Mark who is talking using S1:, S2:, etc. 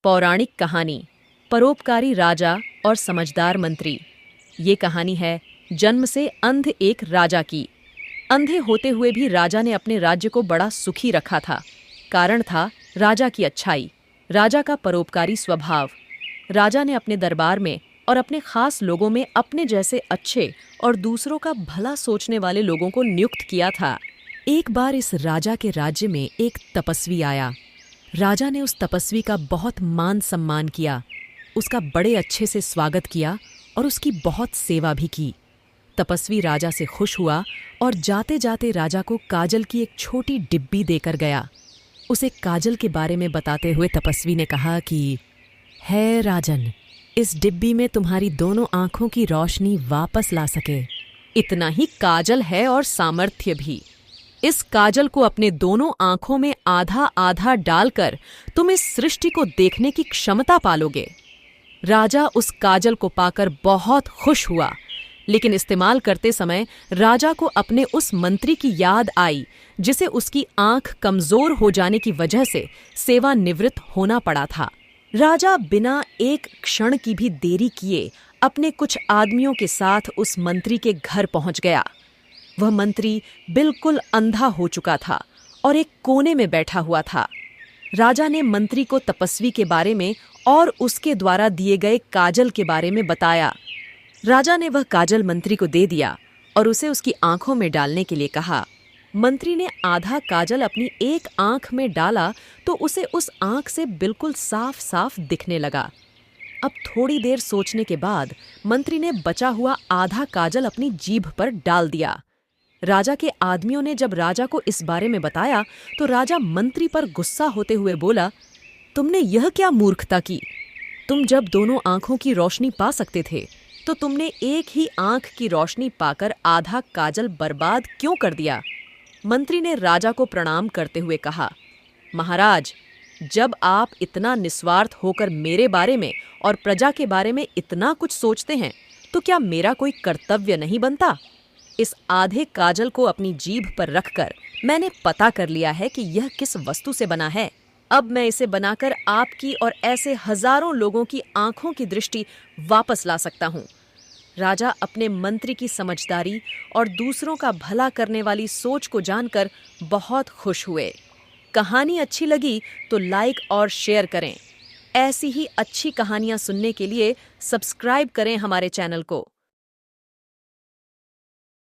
S1: पौराणिक कहानी परोपकारी राजा और समझदार मंत्री। ये कहानी है जन्म से अंध एक राजा की। अंधे होते हुए भी राजा ने अपने राज्य को बड़ा सुखी रखा था। कारण था राजा की अच्छाई, राजा का परोपकारी स्वभाव। राजा ने अपने दरबार में और अपने खास लोगों में अपने जैसे अच्छे और दूसरों का भला सोचने वाले लोगों को नियुक्त किया था। एक बार इस राजा के राज्य में एक तपस्वी आया। राजा ने उस तपस्वी का बहुत मान सम्मान किया, उसका बड़े अच्छे से स्वागत किया और उसकी बहुत सेवा भी की। तपस्वी राजा से खुश हुआ और जाते जाते राजा को काजल की एक छोटी डिब्बी देकर गया। उसे काजल के बारे में बताते हुए तपस्वी ने कहा कि है राजन, इस डिब्बी में तुम्हारी दोनों आंखों की रोशनी वापस ला सके। इतना ही काजल है और सामर्थ्य भी। इस काजल को अपने दोनों आंखों में आधा आधा डालकर तुम इस सृष्टि को देखने की क्षमता पालोगे। राजा उस काजल को पाकर बहुत खुश हुआ, लेकिन इस्तेमाल करते समय राजा को अपने उस मंत्री की याद आई जिसे उसकी आंख कमजोर हो जाने की वजह से सेवानिवृत्त होना पड़ा था। राजा बिना एक क्षण की भी देरी किए अपने कुछ आदमियों के साथ उस मंत्री के घर पहुंच गया। वह मंत्री बिल्कुल अंधा हो चुका था और एक कोने में बैठा हुआ था। राजा ने मंत्री को तपस्वी के बारे में और उसके द्वारा दिए गए काजल के बारे में बताया। राजा ने वह काजल मंत्री को दे दिया और उसे उसकी आंखों में डालने के लिए कहा। मंत्री ने आधा काजल अपनी एक आंख में डाला तो उसे उस आंख से बिल्कुल साफ साफ दिखने लगा। अब थोड़ी देर सोचने के बाद मंत्री ने बचा हुआ आधा काजल अपनी जीभ पर डाल दिया। राजा के आदमियों ने जब राजा को इस बारे में बताया तो राजा मंत्री पर गुस्सा होते हुए बोला, तुमने यह क्या मूर्खता की? तुम जब दोनों आंखों की रोशनी पा सकते थे तो तुमने एक ही आंख की रोशनी पाकर आधा काजल बर्बाद क्यों कर दिया? मंत्री ने राजा को प्रणाम करते हुए कहा, महाराज, जब आप इतना निस्वार्थ होकर मेरे बारे में और प्रजा के बारे में इतना कुछ सोचते हैं तो क्या मेरा कोई कर्तव्य नहीं बनता? इस आधे काजल को अपनी जीभ पर रखकर मैंने पता कर लिया है कि यह किस वस्तु से बना है। अब मैं इसे बनाकर आपकी और ऐसे हजारों लोगों की आंखों की दृष्टि वापस ला सकता हूँ। राजा अपने मंत्री की समझदारी और दूसरों का भला करने वाली सोच को जानकर बहुत खुश हुए। कहानी अच्छी लगी तो लाइक और शेयर करें। ऐसी ही अच्छी कहानियाँ सुनने के लिए सब्सक्राइब करें हमारे चैनल को।